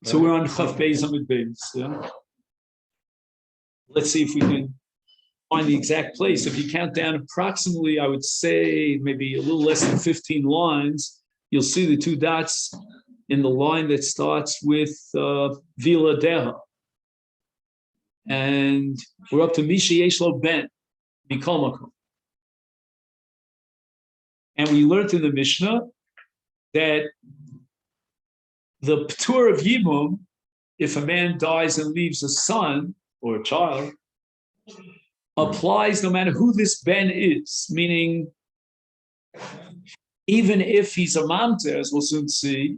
So we're on Chaf Beis Amud Beis. Yeah. Let's see if we can find the exact place. If you count down approximately, I would say maybe a little less than 15 lines, you'll see the two dots in the line that starts with Vila Deha. And we're up to Misha Yeshlo Ben, Mikol Makom. And we learned in the Mishnah that the P'tur of Yibum, if a man dies and leaves a son or a child, applies no matter who this Ben is, meaning even if he's a mamzer, as we'll soon see,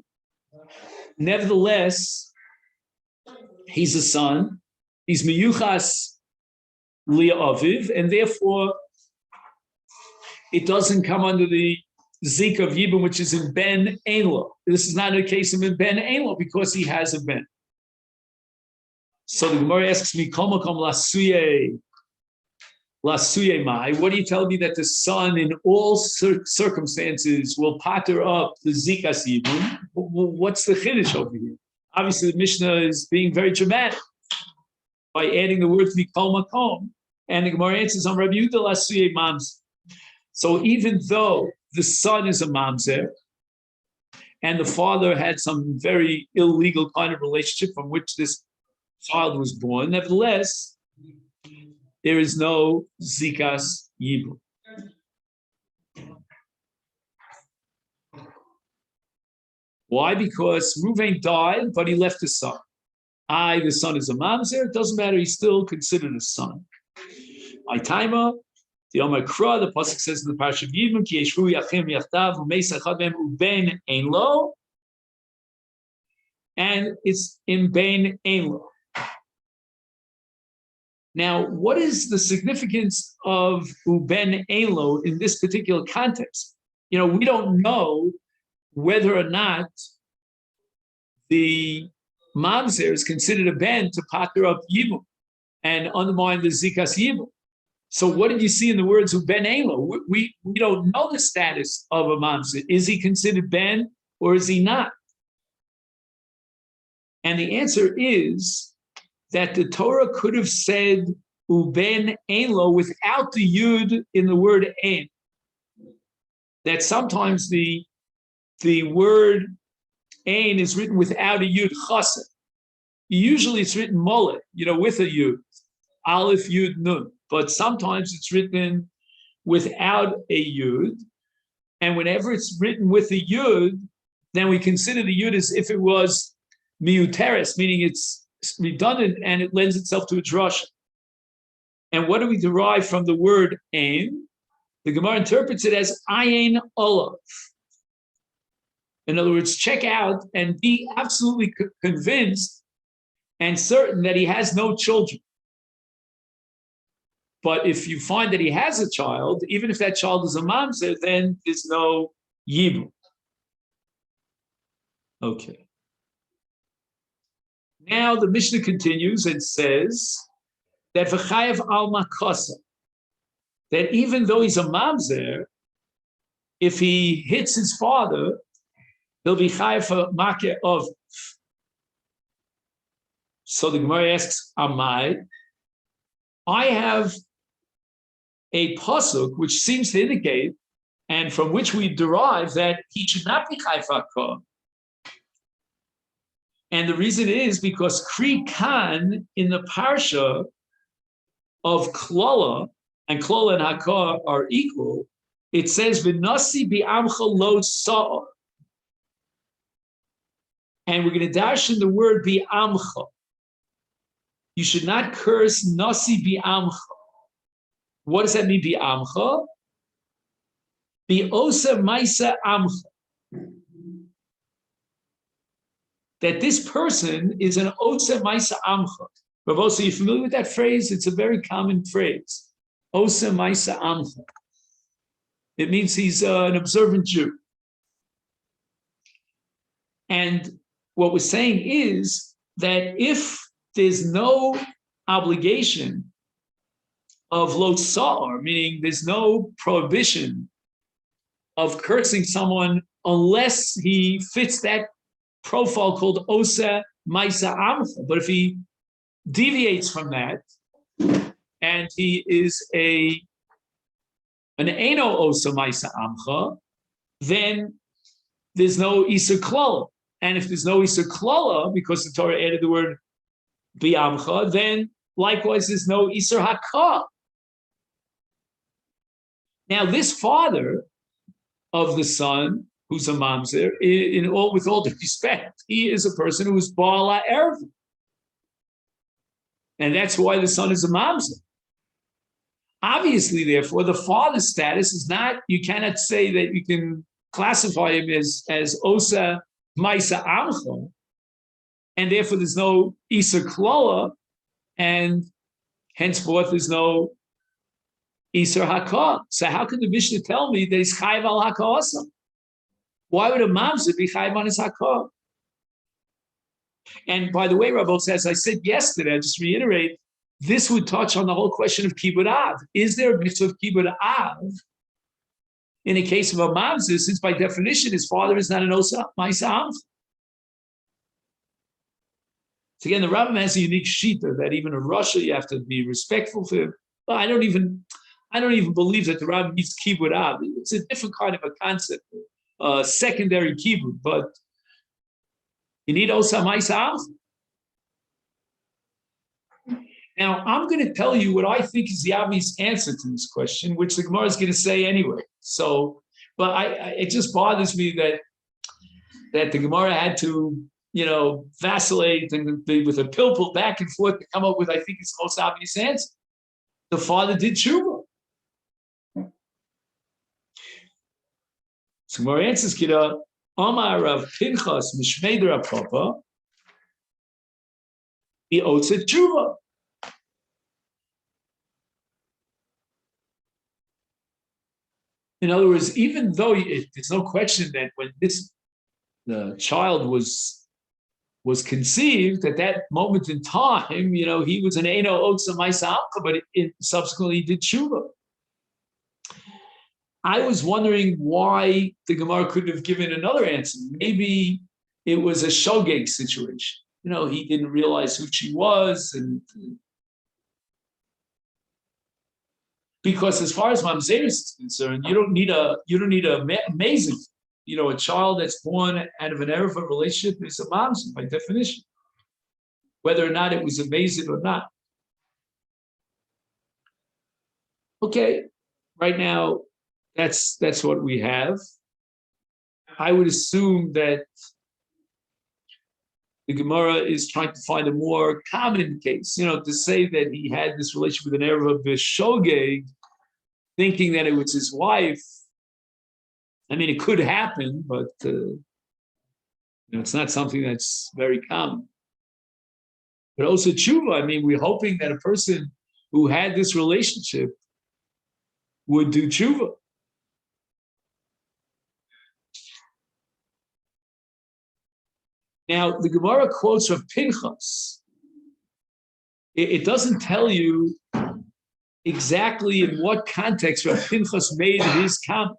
nevertheless, he's a son, he's miyuchas li'aviv, and therefore it doesn't come under the zik of Yibum, which is in Ben Einlo. This is not a case of in Ben Einlo because he has a Ben. So the Gemara asks me, Kol makom lasuye mai. What do you tell me that the son in all circumstances will patter up the zikas Yibum? What's the chiddush over here? Obviously, the Mishnah is being very dramatic by adding the word mikol makom, and the Gemara answers on Rabbi Yehuda lasuye mamzer. So even though the son is a mamzer, and the father had some very illegal kind of relationship from which this child was born, nevertheless, there is no zikas yibum. Why? Because Reuven died, but he left a son. The son is a mamzer. It doesn't matter. He's still considered a son. Taima, the Omar Kra, the pasuk says in the Parsha of Yibum, Ki yeshvu yachim yachtav umeis echad mem uben ein lo, and it's in ben ein lo. Now, what is the significance of uben ein lo in this particular context? You know, we don't know whether or not the mamzer is considered a ben to pater up Yibum and undermine the zikas Yibum. So what did you see in the words of Ben Elo? We don't know the status of a mamzer. Is he considered Ben or is he not? And the answer is that the Torah could have said Uben Elo without the Yud in the word Ein. That sometimes the word Ein is written without a Yud Chassid. Usually it's written Molech, with a Yud. Aleph, Yud, Nun. But sometimes it's written without a Yud. And whenever it's written with a Yud, then we consider the Yud as if it was miuteres, meaning it's redundant and it lends itself to a drasha. And what do we derive from the word Ein? The Gemara interprets it as Ayin Olav. In other words, check out and be absolutely convinced and certain that he has no children. But if you find that he has a child, even if that child is a mamzer, then there's no yibum. Okay. Now the Mishnah continues and says that v'chayev al makasa, that even though he's a mamzer, if he hits his father, he'll be chayev for makeh of. So the Gemara asks, Amai, I have a pasuk which seems to indicate, and from which we derive that he should not be chayfakah. And the reason is because Kri Kan in the parsha of Klala, and Klala and Hakar are equal, it says v'nasi bi'amcha lo sa'ar. And we're going to dash in the word bi'amcha. You should not curse nasi bi'amcha. What does that mean, bi'amcha? Bi'osa maisa amcha. That this person is an osa maisa amcha. Rav Osa, are you familiar with that phrase? It's a very common phrase. Osa maisa amcha. It means he's an observant Jew. And what we're saying is that if there's no obligation of lo sa'ar, meaning there's no prohibition of cursing someone unless he fits that profile called Osa Maisa Amcha. But if he deviates from that and he is an Eino Osa Maisa Amcha, then there's no Isur Klala. And if there's no Isur Klala, because the Torah added the word Bi'amcha, then likewise there's no Isur Hakah. Now, this father of the son, who's a mamzer, with all due respect, he is a person who is Baal HaErev. And that's why the son is a mamzer. Obviously, therefore, the father's status is not, you cannot say that you can classify him as Osa Maisa Amcha, and therefore there's no Isur Klala, and henceforth there's no Isur Hakah. So how can the Mishnah tell me that he's Chayiv al Hakah also? Why would a mamzer be Chayiv on his Hakah? And by the way, Rabbi, as I said yesterday, I just reiterate, this would touch on the whole question of Kibbud Av. Is there a mitzvah of Kibbud Av in the case of a mamzer, since by definition his father is not an Osa Maisa Amcha? So again, the Rambam has a unique shita that even in Russia you have to be respectful for him. But I don't even believe that the Rambam needs Kibbud Av. It's a different kind of a concept, secondary Kibbud, but you need Osa Maisa Amcha. Now, I'm going to tell you what I think is the obvious answer to this question, which the Gemara is going to say anyway. So, but it just bothers me that the Gemara had to, vacillate and with a pilpul back and forth to come up with, I think, its most obvious answer. The father did tshuva. So Gemara answers, Kira, Amar Rav Pinchas Mishmei Rav Papa, he owes a tshuva. In other words, even though there's no question that when the child was conceived at that moment in time, he was an Eino Otsa Maisa Amcha, but subsequently he did tshuva. I was wondering why the Gemara couldn't have given another answer. Maybe it was a shogeg situation. He didn't realize who she was, and because as far as mamzeris is concerned, you don't need a amazing, a child that's born out of an erev relationship is a mamzer by definition, whether or not it was amazing or not. Okay, right now that's what we have. I would assume that the Gemara is trying to find a more common case, to say that he had this relationship with an erev b'shogeg, thinking that it was his wife. I mean, it could happen, but it's not something that's very common. But also tshuva, we're hoping that a person who had this relationship would do tshuva. Now, the Gemara quotes Rav Pinchas. It doesn't tell you exactly in what context Rav Pinchas made his comment.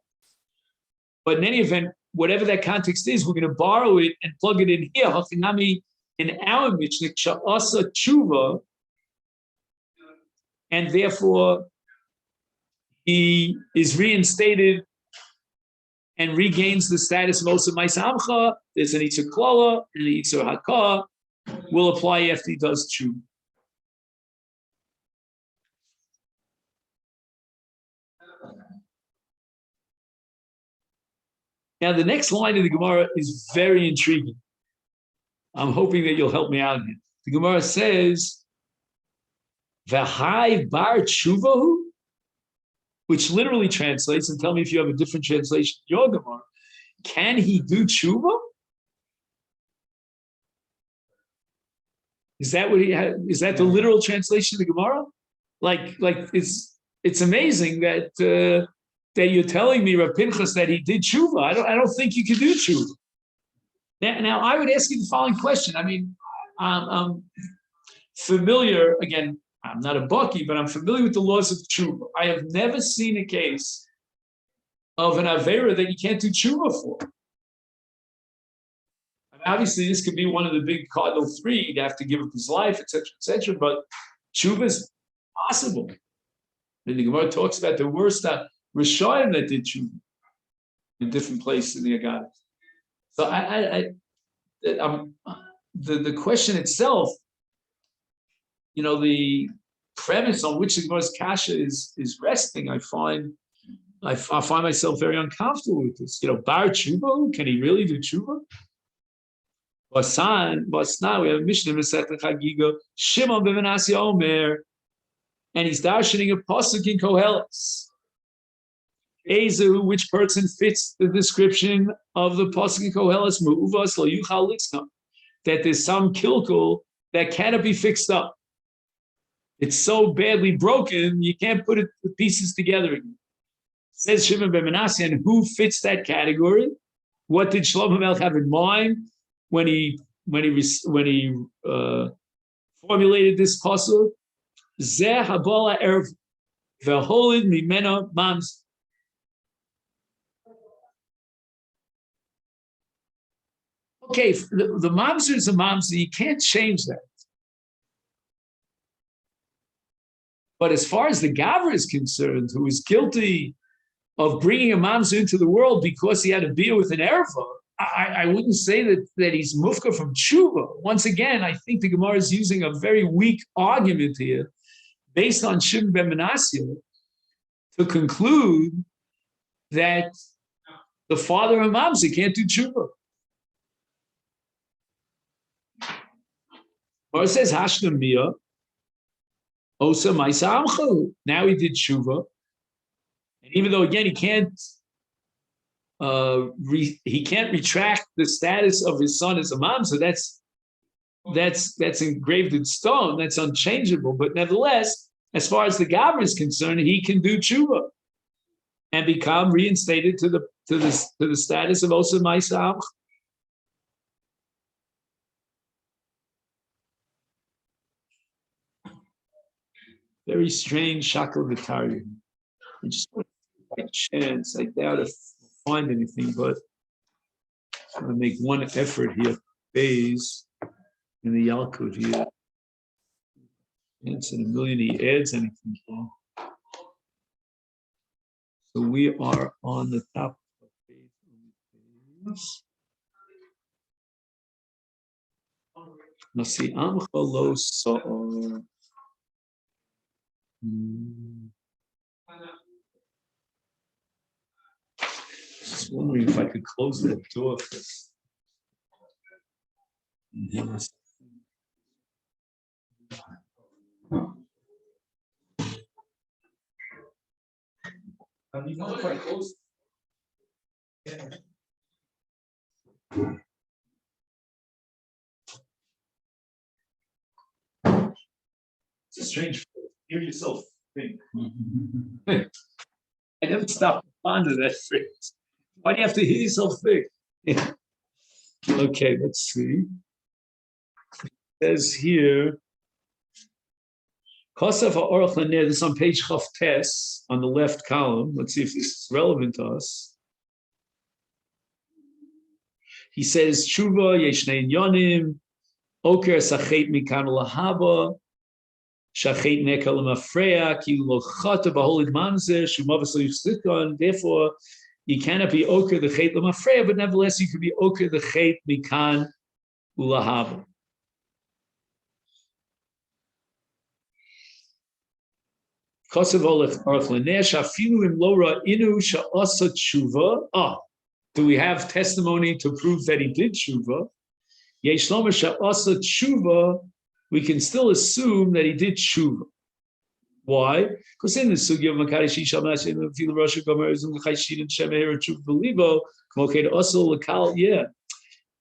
But in any event, whatever that context is, we're going to borrow it and plug it in here. In our Mishnah, Sha'asa Tshuva, and therefore he is reinstated and regains the status of Osa Maisa Amcha. There's an Isur Klala and an Isur Hakah will apply after he does Tshuva. Now, the next line of the Gemara is very intriguing. I'm hoping that you'll help me out here. The Gemara says, V'hai bar tshuvahu, which literally translates, and tell me if you have a different translation in your Gemara, can he do tshuva? Is that what is that the literal translation of the Gemara? Like it's amazing that you're telling me, Rav Pinchas, that he did tshuva. I don't think you can do tshuva. Now, I would ask you the following question. I'm familiar, again, I'm not a baki, but I'm familiar with the laws of tshuva. I have never seen a case of an avera that you can't do tshuva for. Obviously, this could be one of the big cardinal three. He'd have to give up his life, etc., etc. But tshuva is possible. And the Gemara talks about the worst Rishayim that did tshuva in different places in the Agadah. So the question itself, the premise on which the Gemara's kasha is resting, I find myself very uncomfortable with this. Bar tshuva, can he really do tshuva? Basan, we have a Mishnah Masechet Chagiga, Shimon ben Menashe Omer, and he's darshaning a pasuk in Koheles. Ezu, which person fits the description of the pasuk in Koheles? Mu'uvas lo yuchal litzna, that there's some kilkul that cannot be fixed up. It's so badly broken, you can't put the pieces together again. Says Shimon ben Menashe, and who fits that category? What did Shlomo Melech have in mind when he formulated this pasuk? Zeh habala erev v'holid mimena mams. Okay, the mamzer is a mamzer. You can't change that. But as far as the Gavra is concerned, who is guilty of bringing a mamzer into the world because he had a beer with an erva, I wouldn't say that he's mufka from tshuva. Once again, I think the Gemara is using a very weak argument here, based on Shimon ben Menashe, to conclude that the father of mamzer can't do tshuva. Or it says Hashna Mia, Osa Maisa Amchalu. Now he did tshuva, and even though again he can't retract the status of his son as a mamzer, that's engraved in stone, that's unchangeable. But nevertheless, as far as the Gavra is concerned, he can do tshuva and become reinstated to the status of Osa Maisa Amchalu. Very strange shakal v'tarya. I just want to, by chance, I doubt if I'll find anything, but I'm going to make one effort here. Bays in the Yalkut here. It's in a million he adds anything for. So we are on the top of page. Nasi Amcha Lo Sa'or. Just wondering if I could close that door first. You know if I close. It's a strange. Hear yourself think. I never stopped to ponder that phrase. Why do you have to hear yourself think? Okay, let's see. It says here, Kosef ha'orach l'ner, this is on page Chaf Tes, on the left column. Let's see if this is relevant to us. He says, Tshuva, yeshnei yonim, oker sachet mikan lahaba, shachet nekal mafreya, ki lo chata b'holid mamzer, shumavas lo yifsikon. Therefore, you cannot be oker the chet l'mafreya, but nevertheless, you could be oker the chet mikan ulahaba. Kosev olech arach l'ner, shafilu im lo ra'inu sha'asa tshuva. Do we have testimony to prove that he did tshuva? Yesh lomer sha'asa tshuva, we can still assume that he did tshuva. Why? Because in the sugya of Makari Shishal Nashim of Fil Rosh Gomer Zum Chayshin and Shemer Tshuva Belibo, Kmoked also Lakal, yeah.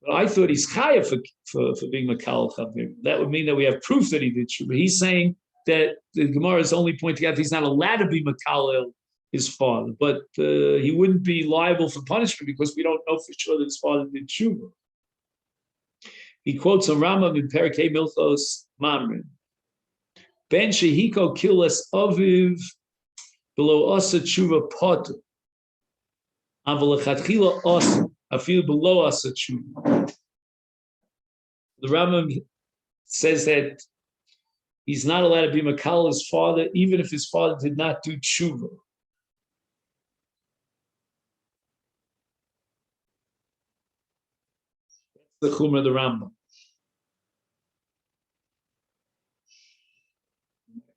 But I thought he's chaya for being Makal Chavir. That would mean that we have proof that he did tshuva. He's saying that the Gemara is only pointing out he's not allowed to be Makalel his father, but he wouldn't be liable for punishment because we don't know for sure that his father did tshuva. He quotes a Rambam in Perkei Milchos Mamrin. Ben shehiko kilas aviv below asa tshuva potu. Aval lechatchila asa afil below asa tshuva. The Rambam says that he's not allowed to be makal his father, even if his father did not do tshuva. That's the chumrah of the Rambam.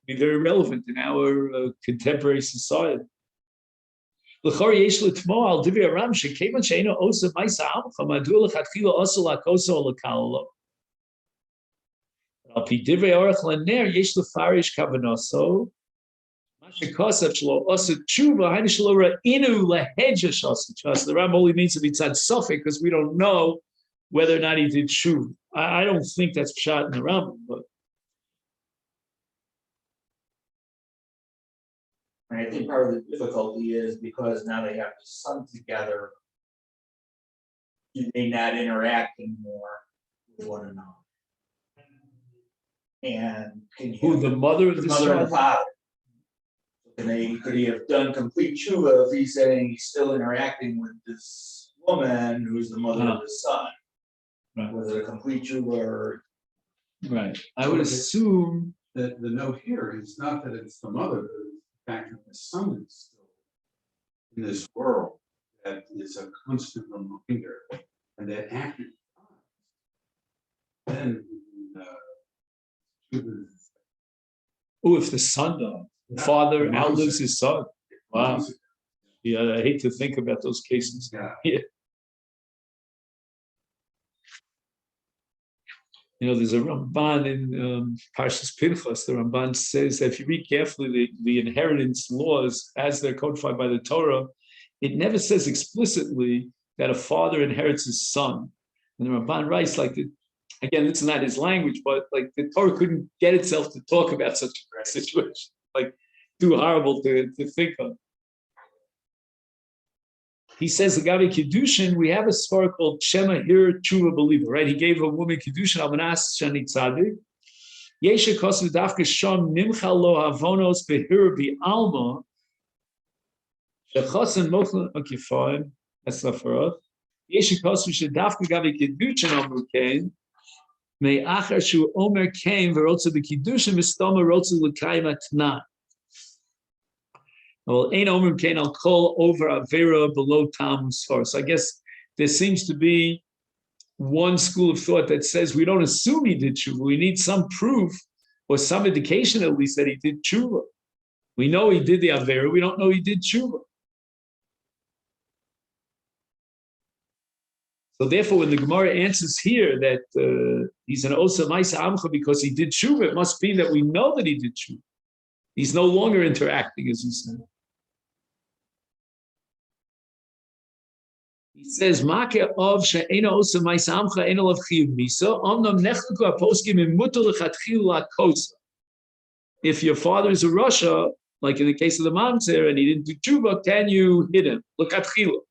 Be very relevant in our contemporary society. L'chor yesh l'tmo al divrei Aram shekevan she'eino osa ma'isa amcha madua l'chatchila osa lakosa o l'kalalo. Al pi divrei orach laner yesh l'farish kavanoso ma shekosav shelo osa tshuva hainu shelo ra'inu lehedja shasa tshuva. The Ram only means to be tzad sofek because we don't know whether or not he did tshuva. I don't think that's pshat in the Rambam, but I think part of the difficulty is because now they have the son together, you may not interact anymore with one another. And can who the mother of the mother and son? father? Could he have done complete tshuva if he's saying he's still interacting with this woman who's the mother of his son? Right. Was it a complete tshuva or? Right. I would assume that the note here is not that it's the mother, but it's the fact that the son is still in this world that is a constant reminder, and that after then if the son died, the father outlives his son. Wow. Yeah, I hate to think about those cases. Yeah. You know, there's a Ramban in Parshas Pinchas. The Ramban says that if you read carefully the inheritance laws as they're codified by the Torah, it never says explicitly that a father inherits his son. And the Ramban writes again, it's not his language, but like the Torah couldn't get itself to talk about such a situation. Like too horrible to think of. He says the Gabi Kiddushin, we have a svara called Shema Hir Tshuva Believer, right? He gave a woman Kiddushin Almanas Shani Tzadik. Yesha Kosu Dafka Shom Nimcha Lo Havonos Behir Bi Alma. Shechosen Mochel. Okay, fine. That's not for us. Yesha Kosu Shadafka Gabi Kiddushin Amru Kain. May Achar Shu Omer Kain Verotza B'Kiddushin V'Stoma Rotza L'Kayim Atnan. Well, ain't Omer Kain I'll call over Avera below Talmud's far. So I guess there seems to be one school of thought that says we don't assume he did tshuva. We need some proof or some indication at least that he did tshuva. We know he did the Avera. We don't know he did tshuva. So therefore, when the Gemara answers here that he's an Osa Maisa Amcha because he did tshuva, it must be that we know that he did tshuva. He's no longer interacting, as he said. He says, "Make of she'ena osa ma'asamcha ena lav chiyuv misa. Omnam nechleku aposkim imutar lechatchil lakosa. If your father is a Russia, like in the case of the mamzer, and he didn't do tshuva, can you hit him? Lechatchila,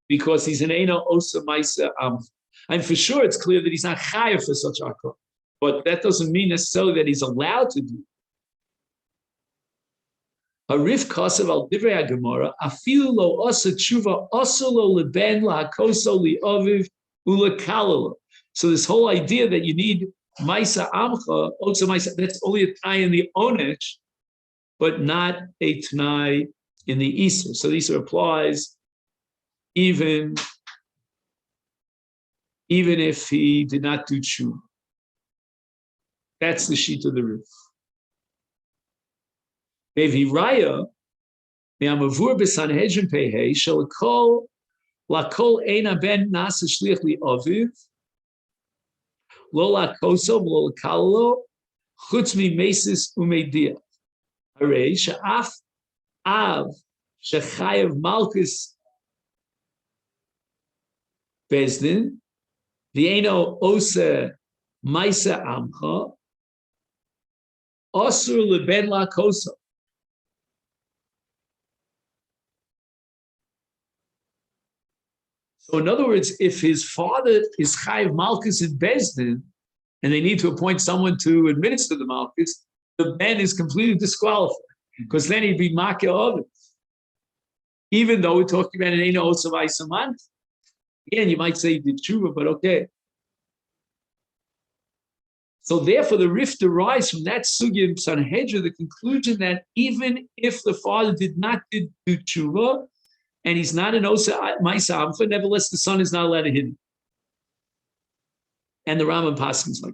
because he's an ena osa ma'isa amcha. And for sure, it's clear that he's not chayav for such akol. But that doesn't mean necessarily that he's allowed to do. Harif kasav al divrei haGemara afilu lo asa tshuva asa lo leben lahakoso liaviv ulakalala. So this whole idea that you need ma'isa amcha, otza ma'isa, that's only a t'nai in the onech, but not a t'nai in the Isser. So the Isser applies even if he did not do tshuva. That's the sheet of the roof. Beviraya, me'amavur b'sanhedrin pehei shel kol lakol eina ben nasa shliach li aviv lo lakoso lo lakalo chutz mi mesis umedia. Harei she'af av shechayev malchus bezdin v'eino osa ma'isa amcha asur leben lakoso. So in other words, if his father is Chayiv Malchus in Bezdin, and they need to appoint someone to administer the Malchus, the Ben is completely disqualified, because then he'd be Makya of it. Even though we're talking about an Eino Osavai Samant. Again, you might say he did tshuva, but okay. So therefore, the rift derives from that sugya in Sanhedrin, the conclusion that even if the father did not do tshuva, and he's not an osa ma'isa amcha, nevertheless, the son is not allowed to hit him. And the Rambam paskins like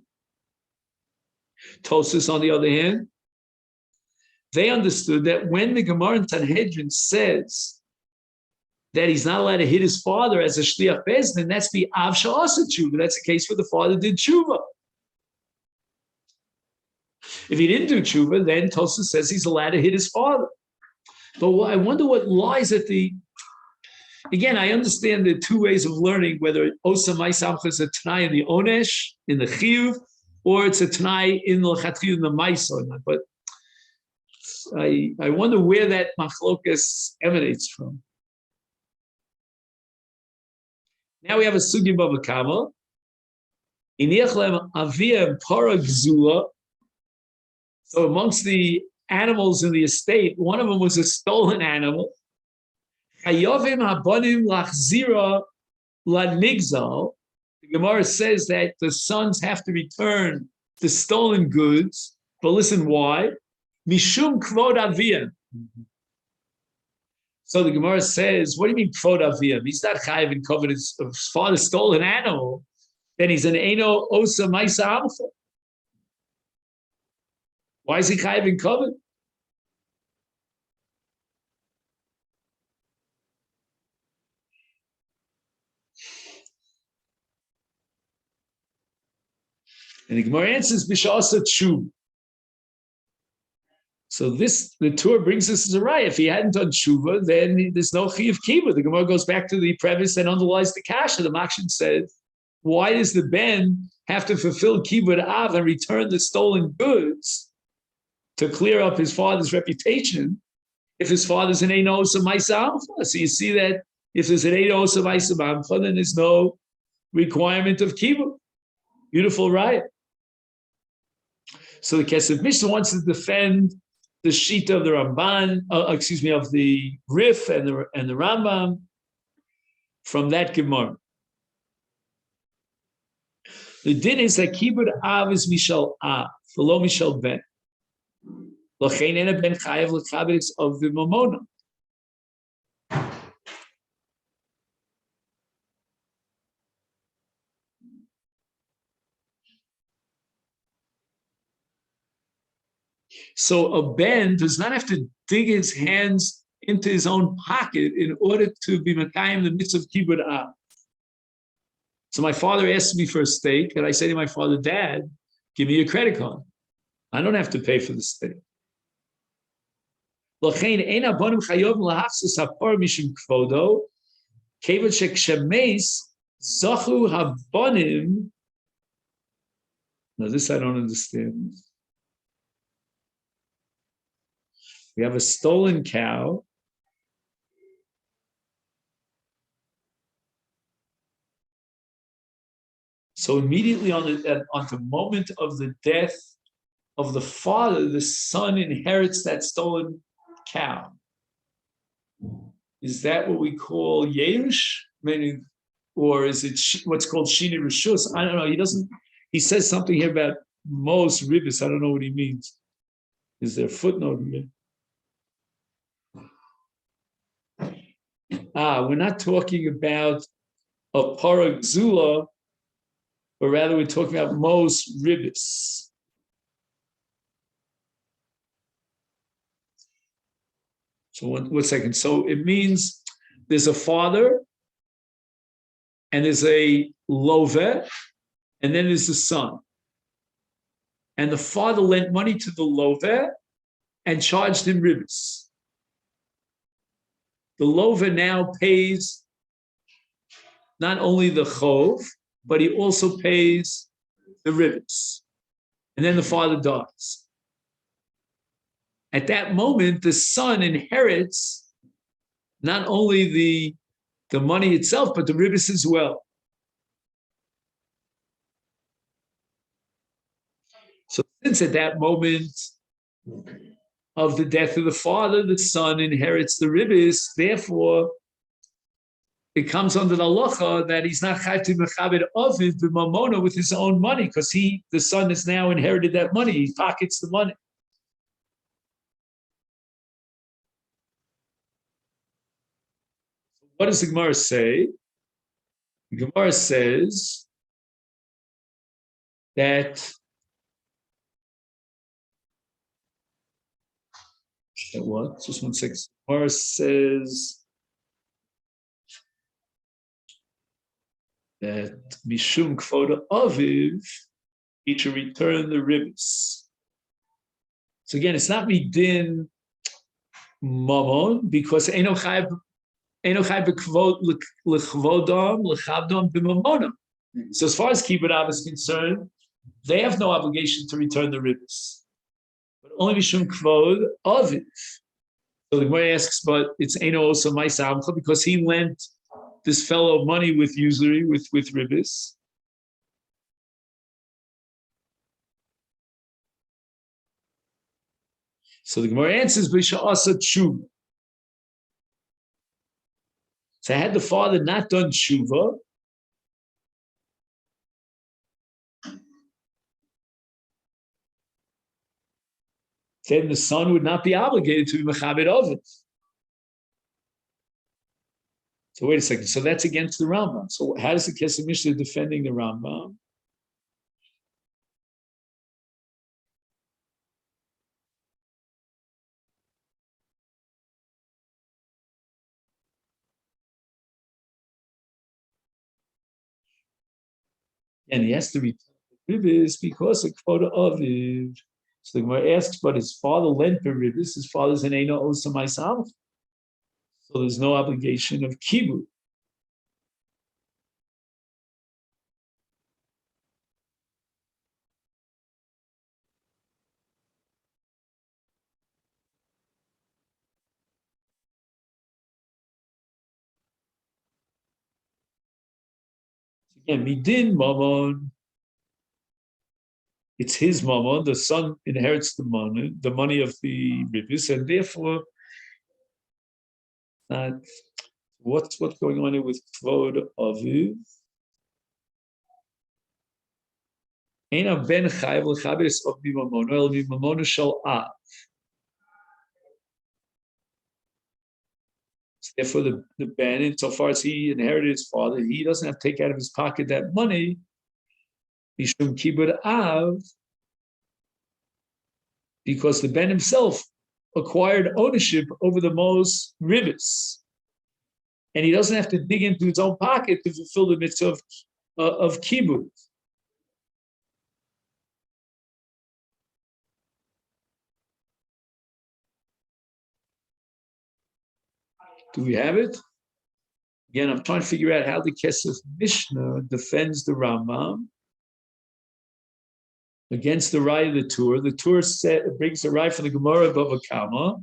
Tosfos, on the other hand, they understood that when the Gemara in Sanhedrin says that he's not allowed to hit his father as a shliach bezdin, that's the av she'asa tshuva. That's the case where the father did tshuva. If he didn't do tshuva, then Tosfos says he's allowed to hit his father. But I wonder what lies at the. Again, I understand the two ways of learning, whether osa ma'isa amcha is a t'nai in the onesh, in the chiyuv, or it's a t'nai in the l'chatchiyuv, in the ma'isa. But I wonder where that machlokas emanates from. Now we have a sugya bava kama. Iniachlem avia para gzula. So amongst the animals in the estate, one of them was a stolen animal. Chayovim habanim lachzira lanigzal. The Gemara says that the sons have to return the stolen goods. But listen, why? Mishum kvod aviyam. So the Gemara says, what do you mean kvod aviyam? He's not chayiv in covered his father stole an animal. Then he's an eno osa ma'isa amcha. Why is he chayiv in covered? And the Gemara answers, Bishasa Tshuva. So the Torah brings us as a raya. If he hadn't done Tshuva, then there's no Chi of Kiva. The Gemara goes back to the premise and underlies the Kasha. The Makshin said, why does the Ben have to fulfill Kibbud Av and return the stolen goods to clear up his father's reputation if his father's an Eino Osa Ma'isa Amcha? So you see that if there's an Eino Osa Ma'isa Amcha, then there's no requirement of Kibbud. Beautiful raya. So the Kesef Mishnah wants to defend the Shita of the Ramban, of the Rif and the Rambam from that Gemara. The din is that Kibbud Av is Mishal Av, V'lo Mishal Ben. L'chein ena ben chayav l'chabetz of the Mamona. So a Ben does not have to dig his hands into his own pocket in order to be Makayim the mitzvah of Kibbud Av. So my father asked me for a steak, and I say to my father, Dad, give me your credit card. I don't have to pay for the steak. Now this I don't understand. We have a stolen cow. So immediately on the moment of the death of the father, the son inherits that stolen cow. Is that what we call Yerush? Or is it what's called Shini Rishus? I don't know. He says something here about most ribis. I don't know what he means. Is there a footnote here? We're not talking about a paragzula, but rather we're talking about most ribis. So one second. So it means there's a father, and there's a loveh, and then there's the son. And the father lent money to the loveh and charged him ribis. The loveh now pays not only the chov, but he also pays the ribis. And then the father dies. At that moment, the son inherits not only the money itself, but the ribis as well. So since at that moment of the death of the father, the son inherits the ribis, therefore, it comes under the halacha that he's not chayv to mechabed aviv b'mamona with his own money, because the son has now inherited that money. He pockets the money. What does the Gemara say? The Gemara says that what? Just 1 second. The Gemara says that mishum kvoda aviv, he should return the ribs. So again, it's not midin mamon, because eno chayv b'kvodam lechavdam b'mamona. So as far as kibbut av is concerned, they have no obligation to return the ribs, but only mishum kvod aviv. So the Gemara asks, but it's eno also ma'asamcha, because he lent this fellow money with usury, with ribis. So the Gemara answers, B'isha asa tshuva. So had the father not done tshuva, then the son would not be obligated to be mechabed ovid. So wait a second. So that's against the Rambam. So how does the Kesef Mishnah defending the Rambam? And he has to return the ribis because of kvota aviv. So the Gemara asks, but his father lent the ribis. His father's an eino osa ma'asamcha. So there's no obligation of kibbut. Again, midin mamon. It's his mamon. The son inherits the money of the ribis, and therefore, what's going on here with kvod aviv? Eina ben chayv lechabes of bimamono el bimamono shel av. Therefore, the ben, insofar as he inherited his father, he doesn't have to take out of his pocket that money. Mishum kibbut av, because the ben himself acquired ownership over the most ribis, and he doesn't have to dig into his own pocket to fulfill the mitzvah of kibbut. Do we have it? Again, I'm trying to figure out how the Kesef Mishnah defends the Rambam against the Rai of the Tur. The Tur brings the Rai for the Gemara Bava Kama,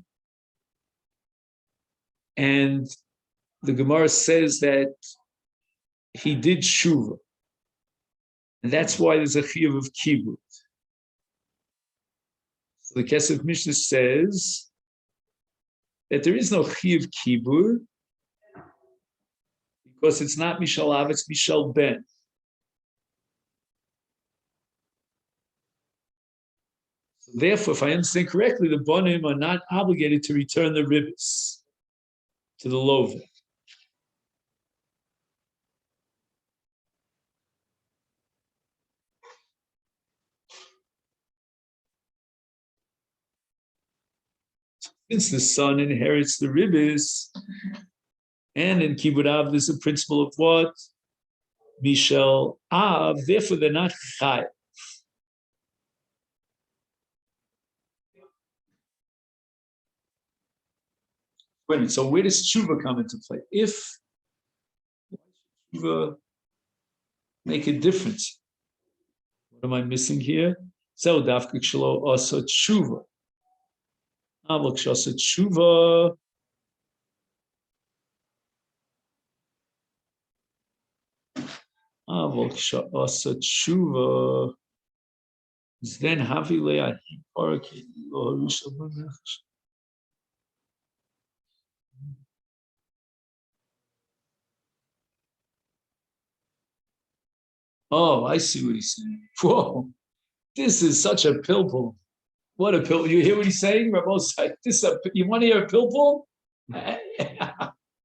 and the Gemara says that he did Shuva, and that's why there's a chiyuv of kibbut. So the Kesef Mishnah says that there is no chiyuv kibbut because it's not Mishal Av, it's Mishal Ben. So therefore, if I understand correctly, the Bonim are not obligated to return the ribis to the Loveh. Since the son inherits the ribis, and in Kibbut Av, there's a principle of what? Mishal Av, therefore they're not Chai. So where does tshuva come into play? If tshuva make a difference, what am I missing here? So dafka kshelo asa tshuva. Avol kshasa tshuva. Avol kshasa tshuva. Then havile ahi parake lo rishav. Oh, I see what he's saying. Whoa, this is such a pilpul. What a pill! You hear what he's saying, Ramos? This you want to hear a pilpul? I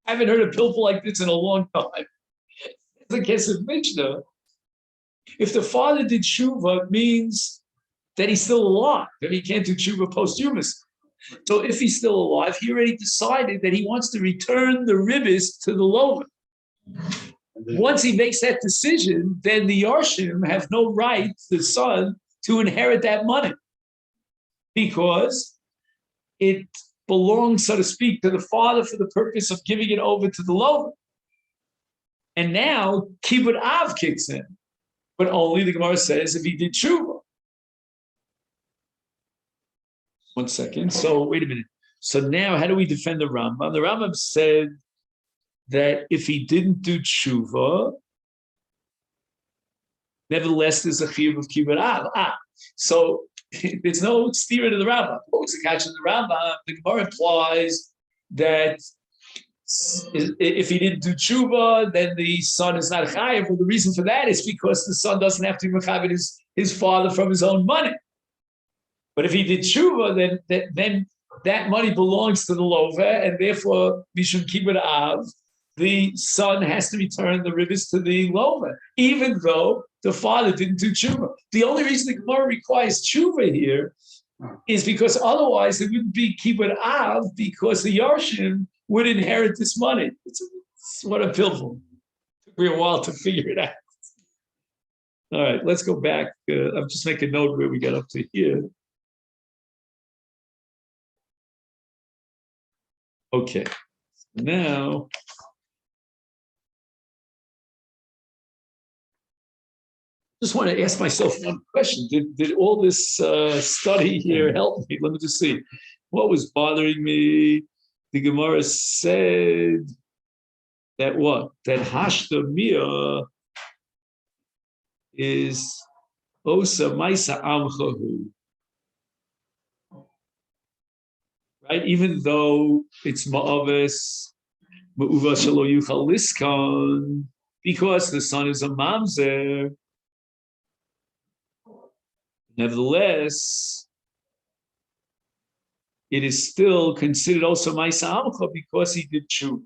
haven't heard a pilpul like this in a long time. It's a case of Mishnah. If the father did tshuva, it means that he's still alive, that he can't do tshuva posthumously. So if he's still alive, he already decided that he wants to return the ribis to the lovan. Once he makes that decision, then the Yarshim have no right, the son, to inherit that money because it belongs, so to speak, to the father for the purpose of giving it over to the lovan. And now kibbut av kicks in, but only the Gemara says if he did tshuva. 1 second. So wait a minute. So now, how do we defend the Rambam? The Rambam said that if he didn't do tshuva, nevertheless, there's a chiyuv of kibbut av. So there's no steer to the Rambam. What was the catch of the Rambam? The Gemara implies that if he didn't do tshuva, then the son is not chayav. Well, the reason for that is because the son doesn't have to be mechaber his father from his own money. But if he did tshuva, then that money belongs to the lova, and therefore mishum kibbut av, the son has to return the ribis to the lova, even though the father didn't do tshuva. The only reason the Gemara requires tshuva here is because otherwise it wouldn't be kibbut av, because the Yarshim would inherit this money. It's what a pilpul. Took me a while to figure it out. All right, let's go back. I'll just make a note where we got up to here. Okay, now just want to ask myself one question. Did all this study here help me? Let me just see. What was bothering me? The Gemara said that what? That Hashtamia is Osa Maisa Amchahu. Right? Even though it's Ma'avis, Ma'uva Shalo Yuchal Liskan, because the son is a mamzer, nevertheless, it is still considered also Maisa Amcha because he did tshuva.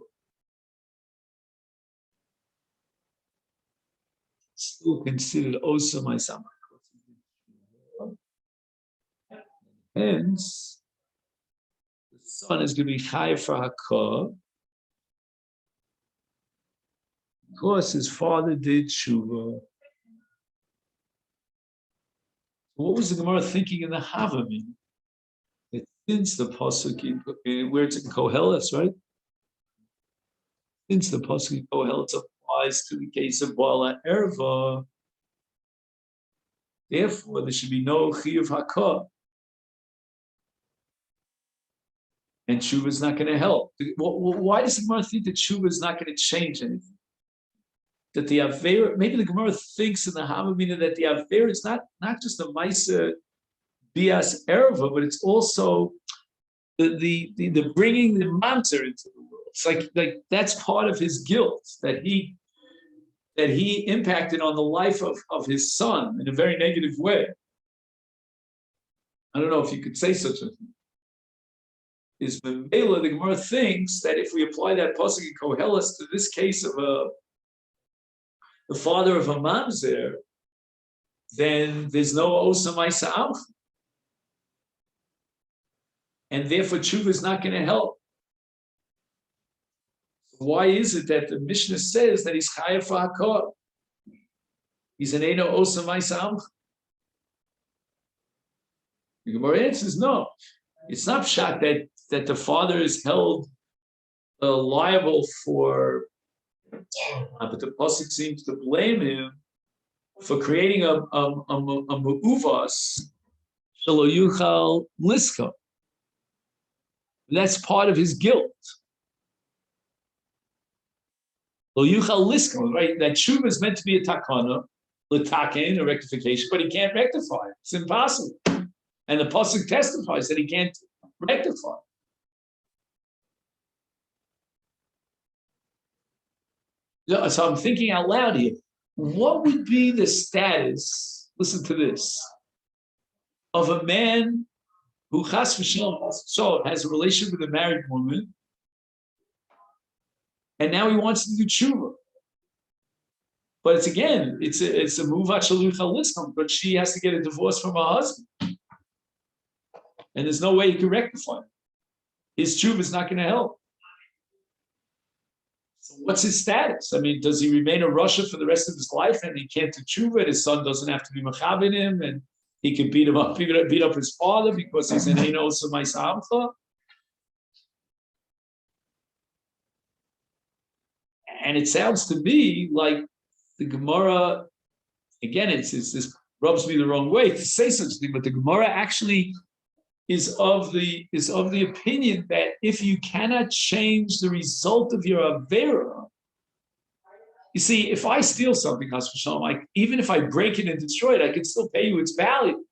Still considered also Maisa Amcha. Hence, son is going to be high for Hakah because his father did tshuva. What was the Gemara thinking in the Havamim? That since the pasuk where it's in Koheles, right? Since the pasuk in Koheles applies to the case of Bala Erva, therefore there should be no chiyuv Hakah. And tshuva is not going to help. Why does the Gemara think that tshuva is not going to change anything? That the Avera, maybe the Gemara thinks in the Havamina that the Avera is not just the Maisa Bias Erva, but it's also the bringing the mamzer into the world. It's like that's part of his guilt that he impacted on the life of his son in a very negative way. I don't know if you could say such a thing. Is Memela, the Gemara thinks that if we apply that pasuk in Koheles to this case of the father of a mamzer, then there's no Osa Maisa Amcha. And therefore tshuva is not going to help. Why is it that the Mishnah says that he's chayav for Hakah? He's an Eino Osa Maisa Amcha. The Gemara answers no. It's not pshat that the father is held liable for, but the pasuk seems to blame him for creating a me'uvas shelo yuchal liska. That's part of his guilt. Lo yuchal liska, right? That tshuva is meant to be a takana, l'taken, a rectification, but he can't rectify it. It's impossible. And the pasuk testifies that he can't rectify. So I'm thinking out loud here. what would be the status, listen to this, of a man who chas v'shalom has a relationship with a married woman, and now he wants to do tshuva. But it's a muvat shaluch al, but she has to get a divorce from her husband. And there's no way he can rectify it. His tshuva is not going to help. So what's his status? I mean, does he remain a Russia for the rest of his life and he can't do tshuva? His son doesn't have to be machabin him, and he can beat him up, beat up his father because he's an Eino Samai Samcha. And it sounds to me like the Gemara, again, this rubs me the wrong way to say such a thing, but the Gemara actually is of the opinion that if you cannot change the result of your avera, you see, if I steal something, even if I break it and destroy it, I can still pay you its value.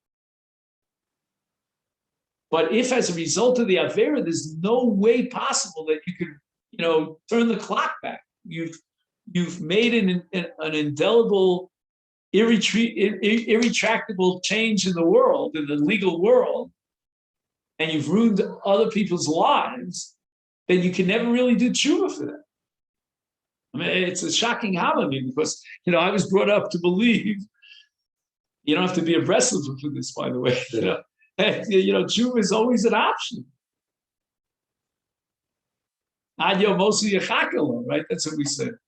But if as a result of the avera, there's no way possible that you could, turn the clock back. You've made an indelible, irretractable change in the world, in the legal world, and you've ruined other people's lives, then you can never really do tshuva for them. I mean, it's a shocking homily because, I was brought up to believe, you don't have to be a wrestler for this, by the way, tshuva is always an option. Ad yom mosu yechakalo, right? That's what we said.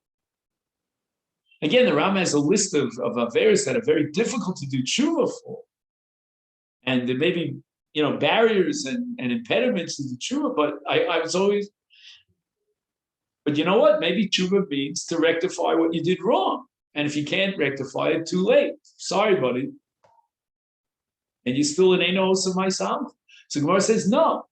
Again, the Rama has a list of averos that are very difficult to do tshuva for. And there may be, barriers and impediments to the tshuva, but I was always, but you know what? Maybe tshuva means to rectify what you did wrong. And if you can't rectify it, too late. Sorry, buddy. And you're still an Eino Samai Samcha. So Gemara says, no.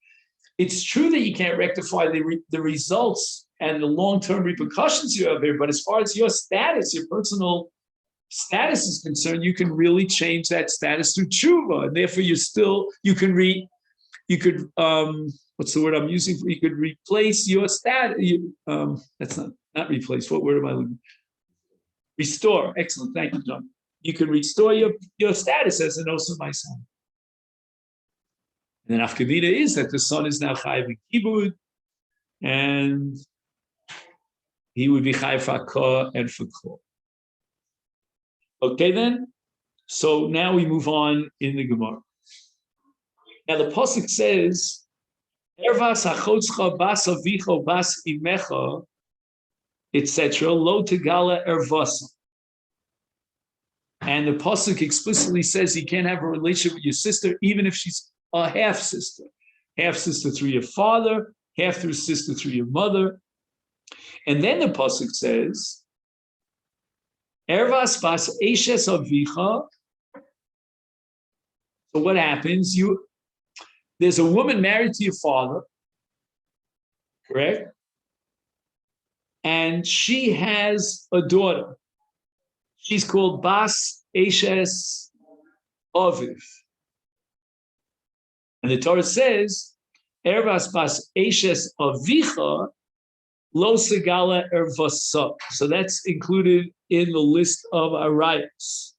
It's true that you can't rectify the results and the long-term repercussions you have here, but as far as your status, your personal status is concerned, you can really change that status through tshuva, and therefore you could what's the word I'm using? You could replace your status. That's not replace. What word am I looking? Restore. Excellent. Thank you, John. You can restore your status as an Osamai son. And then Afkamina is that the son is now Chayiv Kibud, and he would be Chayiv Fakah and Fakah. Okay, then. So now we move on in the Gemara. Now the pasuk says, "Ervas hachotzcha bas avicho bas imecha," etc. Lo tegala ervasa. And the pasuk explicitly says you can't have a relationship with your sister, even if she's a half sister through your father, half through sister through your mother. And then the pasuk says, "Ervas bas eshes avicha." So what happens? There's a woman married to your father, correct? And she has a daughter. She's called Bas Eshes Aviv. And the Torah says, Ervas Bas Eshes Avicha Lo Segala Ervasa. So that's included in the list of arayos.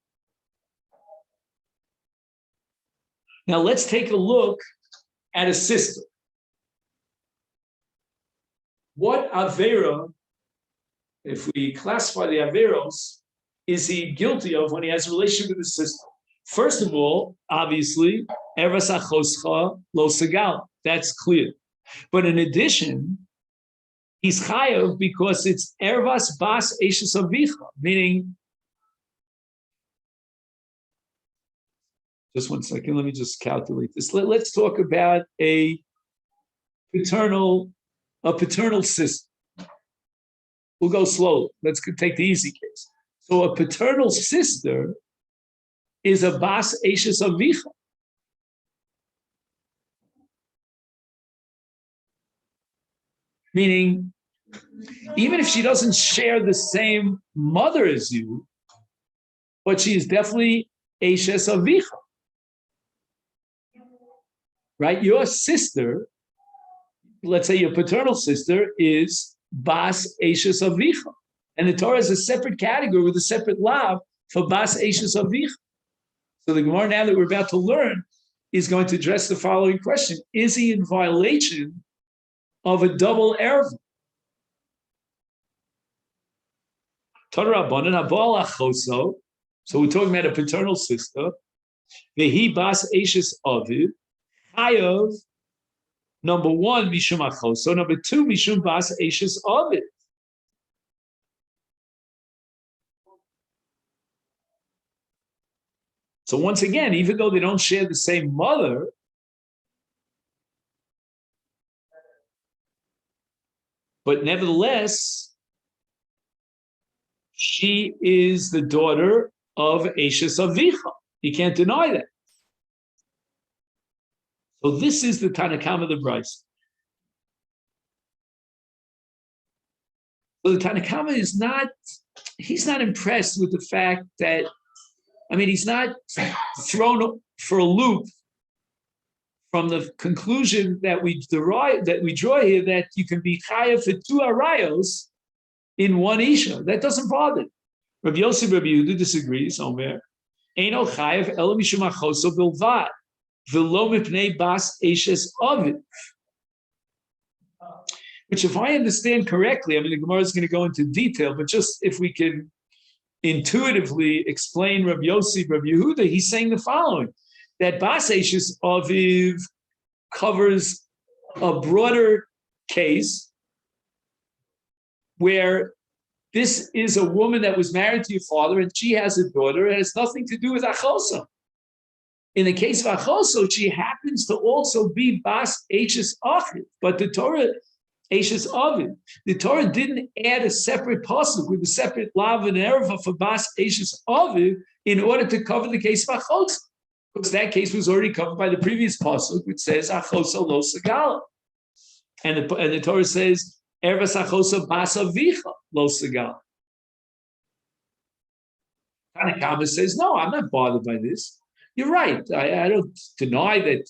Now let's take a look at a sister. What avera, if we classify the averos, is he guilty of when he has a relationship with his sister? First of all, obviously, Ervas achoscha lo segala. That's clear. But in addition, he's chayav because it's Ervas bas eshes avicha, meaning, just 1 second, let me just calculate this. Let's talk about a paternal sister. We'll go slowly. Let's take the easy case. So a paternal sister is a bas eshes avicha. Meaning, even if she doesn't share the same mother as you, but she is definitely eshes avicha. Right? Your sister, let's say your paternal sister, is bas eshes avicha. And the Torah is a separate category with a separate lav for bas eishes avich. So the Gemara now that we're about to learn is going to address the following question. Is he in violation of a double erva? Torah Rabbanan abal achoso. So we're talking about a paternal sister. Vehi bas eishes aviv. Chayav. Number one, mishum achoso. Number two, mishum bas eishes aviv. So once again, even though they don't share the same mother, but nevertheless, she is the daughter of Eishes Avicha. You can't deny that. So this is the Tanakama of the Bryce. So the Tanakama he's not impressed with the fact that, he's not thrown for a loop from the conclusion that we draw here that you can be chayav for two arayos in one isha. That doesn't bother. Rabbi Yosef, Rabbi Yehuda disagrees. Omer, Eino chayav elo mishum achoso bilvad, v'lo mipnei bas eishes aviv. Which, if I understand correctly, the Gemara is going to go into detail, but just if we can intuitively explain Rabbi Yosef, Rabbi Yehuda, he's saying the following, that Bas Eishes Aviv covers a broader case where this is a woman that was married to your father and she has a daughter and it has nothing to do with Achoso. In the case of Achoso, she happens to also be Bas Eishes Aviv, but the Torah Eishes Aviv. The Torah didn't add a separate pasuk with a separate lav and erva for Bas Eishes Aviv in order to cover the case of Achoso, because that case was already covered by the previous pasuk, which says Achoso lo segala, and the Torah says Ervas Achoso Bas Avicha lo segala. Tanakama says, no, I'm not bothered by this. You're right. I don't deny that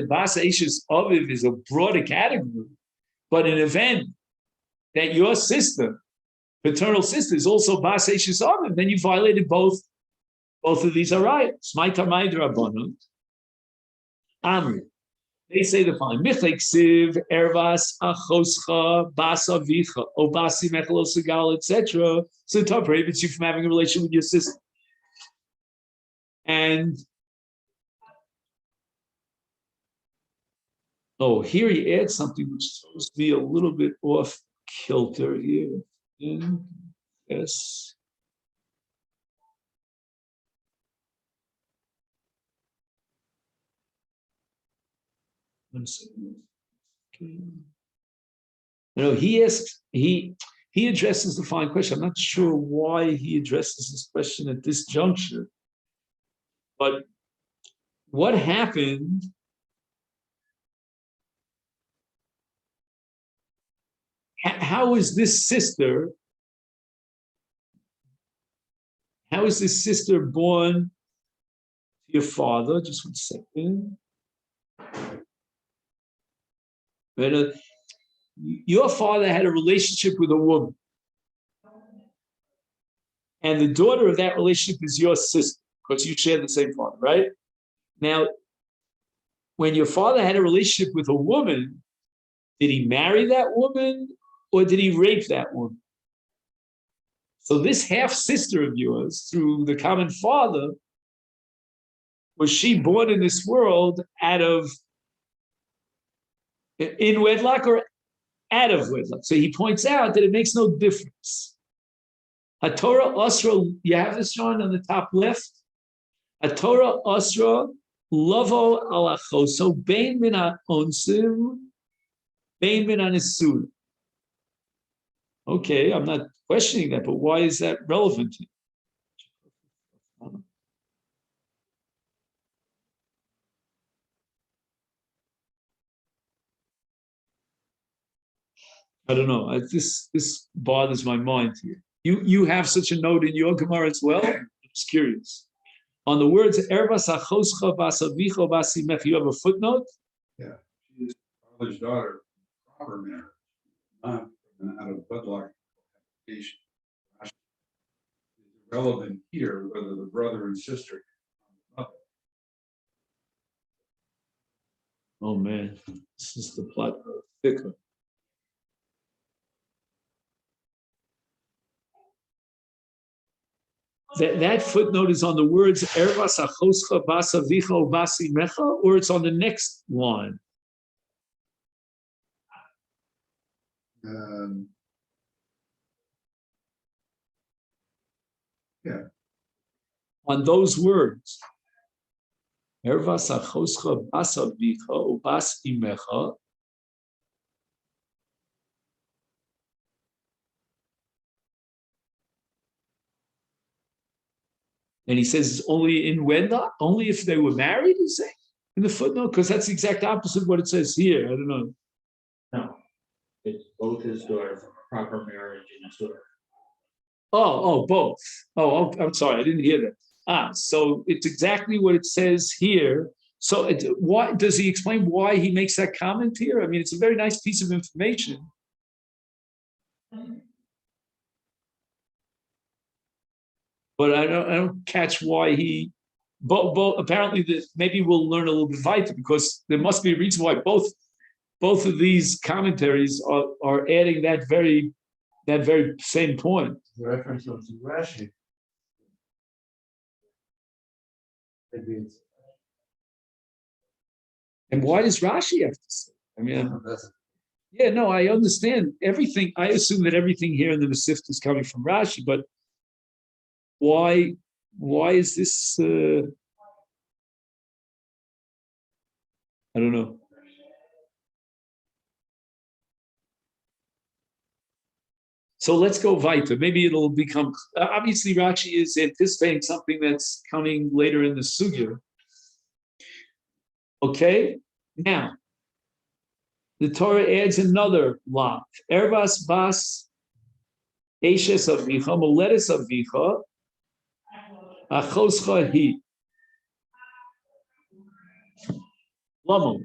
Bas Eishes Aviv is a broader category. But in an event that your sister, paternal sister, is also Bas Eishes Aviv, then you violated both of these arayos. My Tamai Rabbanon, Amri. They say the following: Michlek Siv Ervas Achoscha Bas Avicha O Basi Mechel Segal, etc. So the Torah prohibits you from having a relation with your sister. And here he adds something which is supposed to be a little bit off kilter here. Yes. One second. Okay. He addresses the following question. I'm not sure why he addresses this question at this juncture, but what happened? How is this sister born to your father? Just 1 second. Your father had a relationship with a woman, and the daughter of that relationship is your sister, because you share the same father, right? Now, when your father had a relationship with a woman, did he marry that woman or did he rape that woman? So this half-sister of yours, through the common father, was she born in this world in wedlock or out of wedlock? So he points out that it makes no difference. A Torah Osra, you have this, John, on the top left? A Torah Osra, Lovo alachoso, Bein min ha'onsim, Bein min ha'nesur. Okay, I'm not questioning that, but why is that relevant to you? I don't know. This bothers my mind here. You have such a note in your Gemara as well? I'm just curious. On the words Ervas achoscha basavicho basimech, you have a footnote? Yeah, she is father's daughter, proper marriage, not out of wedlock application. relevant here, whether the brother and sister. Oh man, this is the plot thicker. That footnote is on the words Ervas Achoscha Basa Vicha Basi Mecha, or it's on the next line. Yeah. On those words. Ervas Achoscha Basa Vicha Basi Mecha. And he says it's only in wedlock, only if they were married, is saying in the footnote, because that's the exact opposite of what it says here. I don't know. No, it's both his daughters, proper marriage and his daughter. Both. I'm sorry, I didn't hear that. So it's exactly what it says here. So why does he explain why he makes that comment here? I mean, it's a very nice piece of information. But I don't catch why he. Both apparently, maybe we'll learn a little bit later because there must be a reason why both of these commentaries are adding that very same point. The reference of Rashi. And why does Rashi have to say? I mean, yeah, no, I understand everything. I assume that everything here in the Masechet is coming from Rashi, but why is this? I don't know. So let's go weiter. Maybe it'll become, obviously Rashi is anticipating something that's coming later in the sugya. Okay, now, the Torah adds another law. Ervas bas eshes avicha, moledes avicha, achoscha hi. Lama.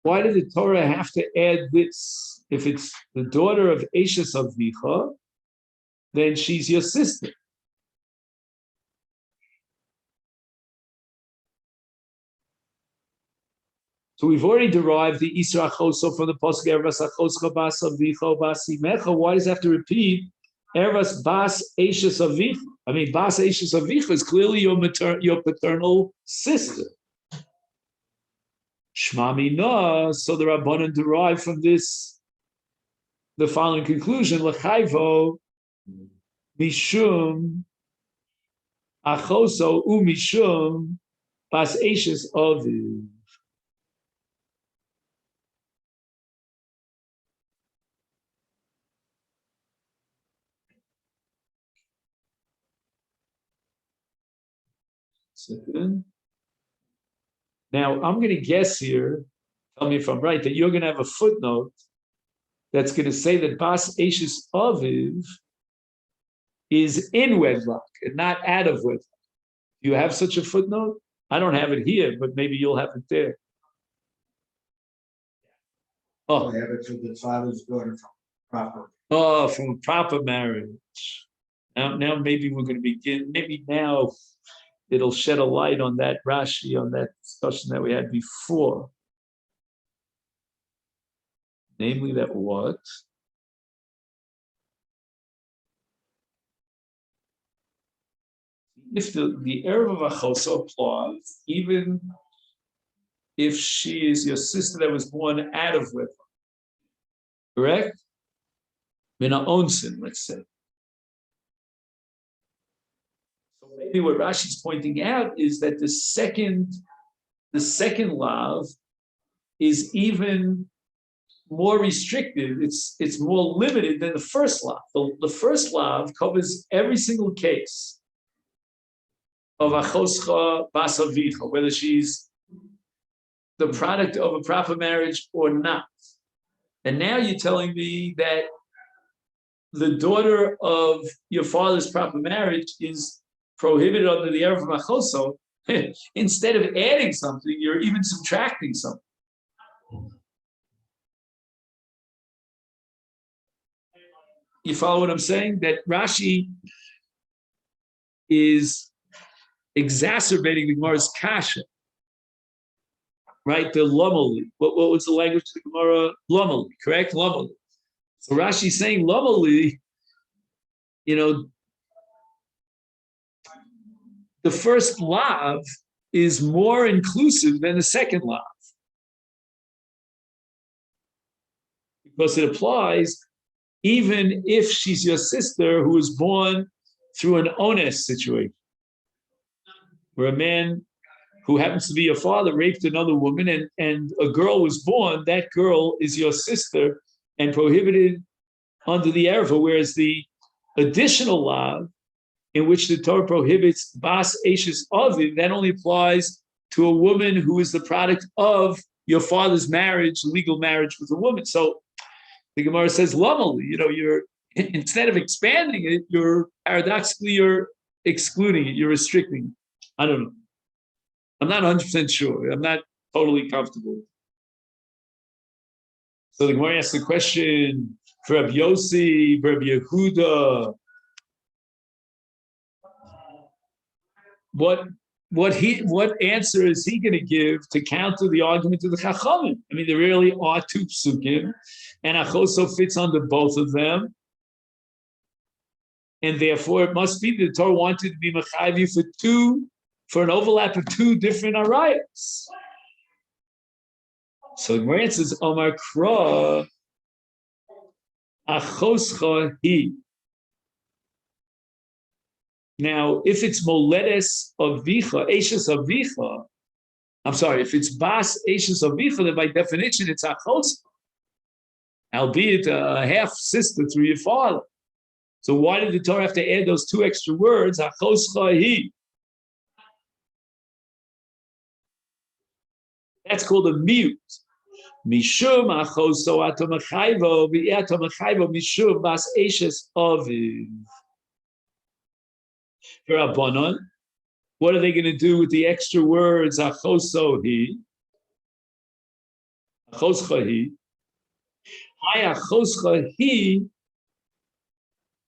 Why did the Torah have to add this? If it's the daughter of eshes avicha, then she's your sister. So we've already derived the Isra Choso from the Pasuk Ervas Achoscha Bas Avicha Basi Mecha. Why does it have to repeat Ervas Bas Eshes Avicha? I mean, Bas Eshes Avicha is clearly your paternal sister. Shmami Na. So the Rabbanan derived from this the following conclusion: L'chayvo Mishum Achoso U Mishum Bas Eshes Aviv. Now, I'm going to guess here, tell me if I'm right, that you're going to have a footnote that's going to say that Bas Eshes Aviv is in wedlock and not out of wedlock. Do you have such a footnote? I don't have it here, but maybe you'll have it there. I have it to the father's daughter from proper. From proper marriage. Now maybe we're going to begin, maybe now it'll shed a light on that Rashi, on that discussion that we had before. Namely that what? If the Erev of Achoso applies, even if she is your sister that was born out of wedlock, correct? Mina onsin, let's say. So maybe what Rashi's pointing out is that the second lav is even more restrictive. It's more limited than the first lav. The first lav covers every single case of achoscha bas avicha, whether she's the product of a proper marriage or not. And now you're telling me that the daughter of your father's proper marriage is prohibited under the Erev Machoso. Instead of adding something, you're even subtracting something. You follow what I'm saying? That Rashi is exacerbating the Gemara's kasha, right? The lomali. What was the language of the Gemara? Lomali, correct? Lomali. So Rashi is saying lomali, the first lav is more inclusive than the second lav. Because it applies even if she's your sister who was born through an ones situation, where a man who happens to be your father raped another woman and a girl was born, that girl is your sister and prohibited under the erva, whereas the additional law in which the Torah prohibits bas eshes aviv, that only applies to a woman who is the product of your father's marriage, legal marriage with a woman. So the Gemara says, "Lamali," you're instead of expanding it, you're excluding it, you're restricting it. I don't know. I'm not 100% sure. I'm not totally comfortable. So the Gemara asks the question for Rabbi Yossi, for Rabbi Yehuda. What answer is he going to give to counter the argument of the Chachamim? I mean, there really are two psukim, and Achoso fits under both of them, and therefore it must be that the Torah wanted to be mechayiv for an overlap of two different arayos. So the Gemara says, Omar Kra Achoscha Hi. Now, if it's moledes avicha, eshes avicha, if it's bas eshes avicha, then by definition it's achoscha, albeit a half sister through your father. So why did the Torah have to add those two extra words, achoscha hi? That's called a mute. Mishum achoso atomachayvo v'atomachayvo mishum bas eshes aviv. What are they going to do with the extra words? Achosohi, achoschahi, hi achoschahi,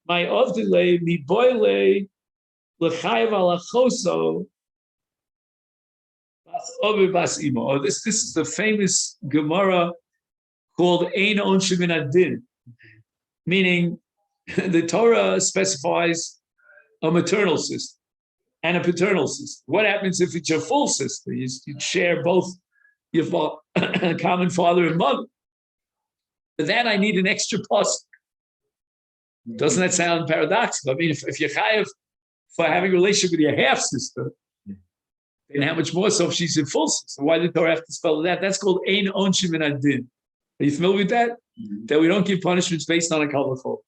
my ovdile mi boile lechayev al achoso bas over bas imo. This is the famous Gemara called Ein Onshim Min Adin, meaning the Torah specifies a maternal sister and a paternal sister. What happens if it's your full sister? You share both your common father and mother. For that, I need an extra plus. Doesn't that sound paradoxical? I mean, if you're chayav for having a relationship with your half sister, then how much more so if she's your full sister? Why did the Torah have to spell that? That's called ein onshim min adin. Are you familiar with that? Mm-hmm. That we don't give punishments based on a kol v'chol.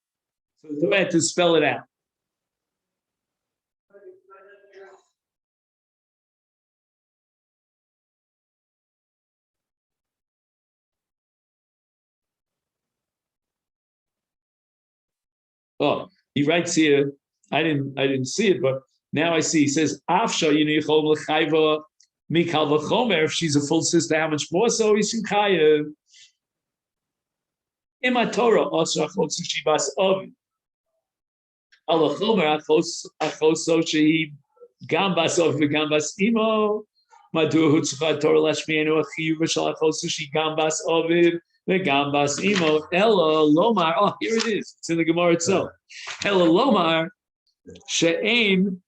So the Torah had to spell it out. Oh, he writes here. I didn't see it, but now I see. He says, "Afsha yichol l'chayva mikal v'chomer." If she's a full sister, how much more so is she chayav? In my Torah, also achos shibas avi. Al chomer achoso shehi gambas avi gambas imo. Madur hutzcha Torah lashmienu achiv v'shal achoso shehi gambas avi. The gambas imo ella lomar. Oh, here it is. It's in the Gemara itself. Ella lomar she'ain.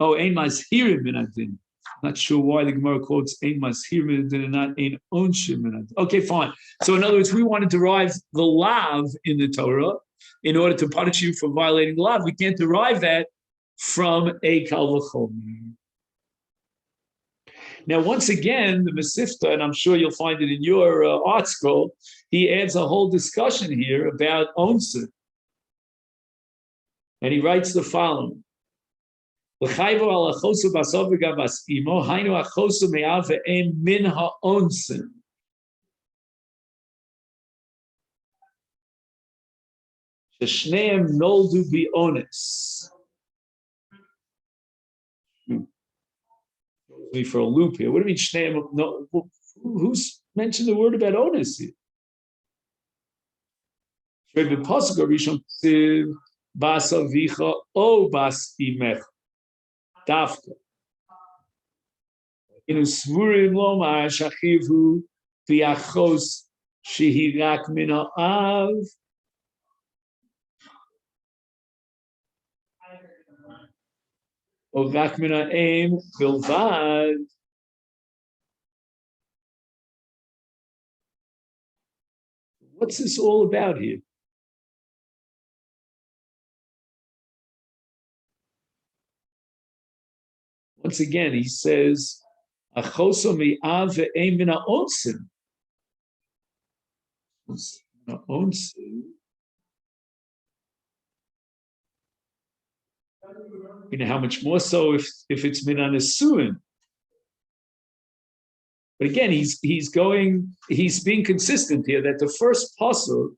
Oh, ein mazhirim min adin. Not sure why the Gemara quotes ein mazhirim min adin and not ein onshim min adin. Okay, fine. So in other words, we want to derive the lav in the Torah in order to punish you for violating the lav. We can't derive that from a kal v'chomer. Now, once again, the Masifta, and I'm sure you'll find it in your art scroll, he adds a whole discussion here about onsen. And he writes the following. L'chayvo al achosu basov v'gabas imo, hainu achosu me'al ve'em min ha'onsen. Sheshneim noldu bi'ones. Me for a loop here. What do you mean Shneim? No, who's mentioned the word about onus here? Rebbe Pasuk Rishon Tiv Bas Avicha O Bas Imech Dafka. Inu Svurim Lomar Shachivu V'Achos Shehirak Min Ha'av O Rak Min Ha'em Bilvad. What's this all about here? Once again, he says, "Achoso mi'av ve'ein min ha'onsim." You know how much more so if it's min hanesuin. But again, he's being consistent here that the first pasuk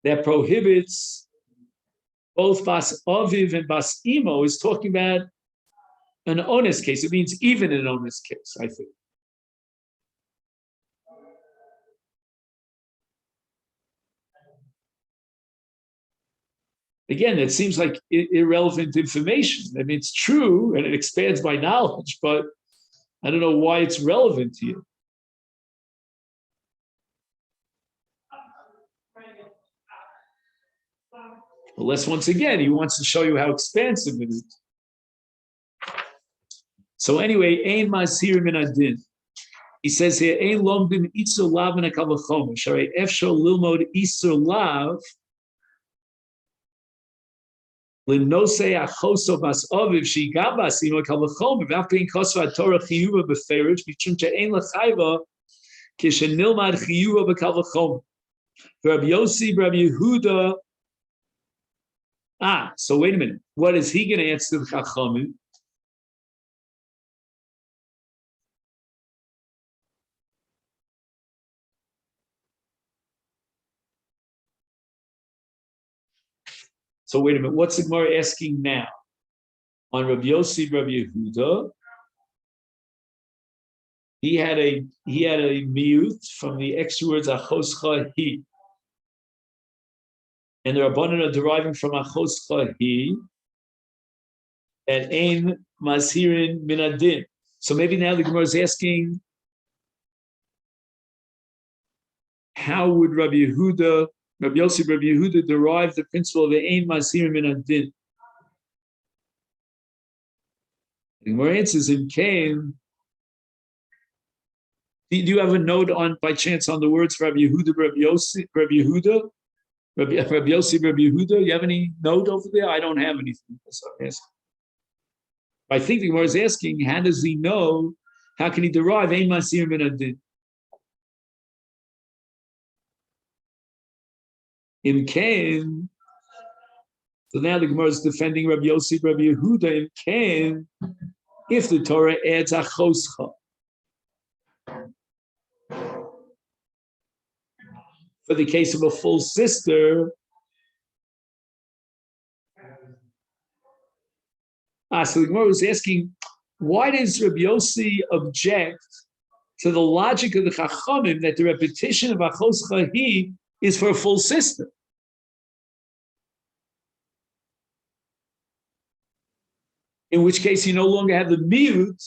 that prohibits both bas aviv and bas imo is talking about an honest case. It means even an honest case, I think. Again, it seems like irrelevant information. I mean, it's true and it expands my knowledge, but I don't know why it's relevant to you. Unless, once again, he wants to show you how expansive it is. So anyway, ein masir min adin. He says here, ein lomdim itzur lav min hakal v'chomer. Sharei efshar lilmod itzur lav l'nosei achoso bas aviv shigam bas imo hakal v'chomer v'af pein kosva Torah chiyuva b'ferish mishum she'ein l'chayva kishenilmad chiyuva b'kal v'chomer. Rabbi Yossi, Rabbi Yehuda. So wait a minute. What is he going to answer the Chachamim? So wait a minute. What's the Gemara asking now? On Rabbi Yossi, Rabbi Yehuda, he had a miut from the extra words achoscha hi. And the Rabbanan are deriving from achoscha hi and ein mashirin min adin. So maybe now the Gemara is asking, how would Rabbi Yossi, Rabbi Yehuda derive the principle of ein mashirin min adin? The Gemara answers in Cain. Do you have a note on, by chance, on the words for Rabbi Yehuda, Rabbi Yossi, Rabbi Yehuda? Rabbi Yossi, Rabbi Yehuda, you have any note over there? I don't have anything. So I think the Gemara is asking, how does he know? How can he derive ein masir min adin? In Cain, so now the Gemara is defending Rabbi Yossi, Rabbi Yehuda. In Cain, if the Torah adds achoscha for the case of a full sister, so the Gemara was asking, why does Rabbi Yossi object to the logic of the Chachamim that the repetition of achos chahi is for a full sister? In which case you no longer have the mute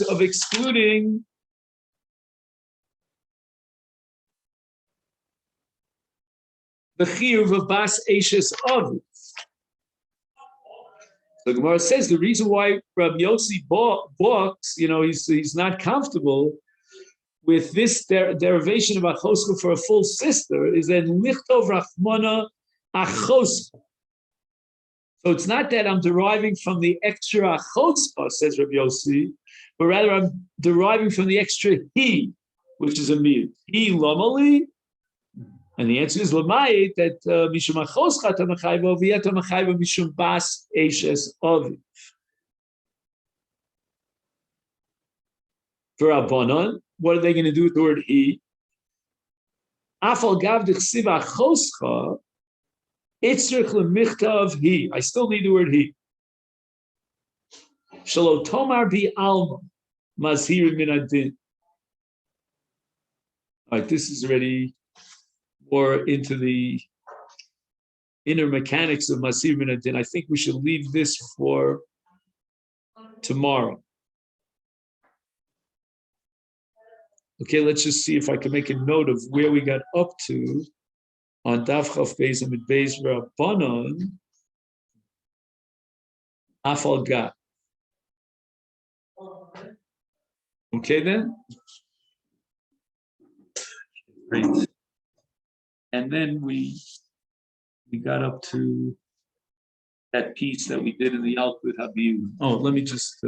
of excluding the chiyuv of bas eshes aviv. The Gemara says the reason why Rabbi Yossi balks, he's not comfortable with this derivation of achoscha for a full sister is that lichtov rachmana achoscha. So it's not that I'm deriving from the extra achoscha, says Rabbi Yossi, but rather I'm deriving from the extra he, which is a miyut. He lomali. And the answer is Lamayit that Mishum Achoscha Tamachayva Viyata Machayva Mishum Bas Eshes Aviv. For Rabbanon, what are they going to do with the word he? Afal Gav Dechsiv Achoscha Itzrich Lemichtav he. I still need the word he. Shalo Tomar Bi Alma Mazhir Min Adin. All right, this is already more into the inner mechanics of Masir Min Adin. I think we should leave this for tomorrow. Okay, let's just see if I can make a note of where we got up to on Daf Chaf Beis Amid Beis Rabbanon Afal Gat. Okay then? Great. And then we got up to that piece that we did in the Yalkut Habib. Oh, let me just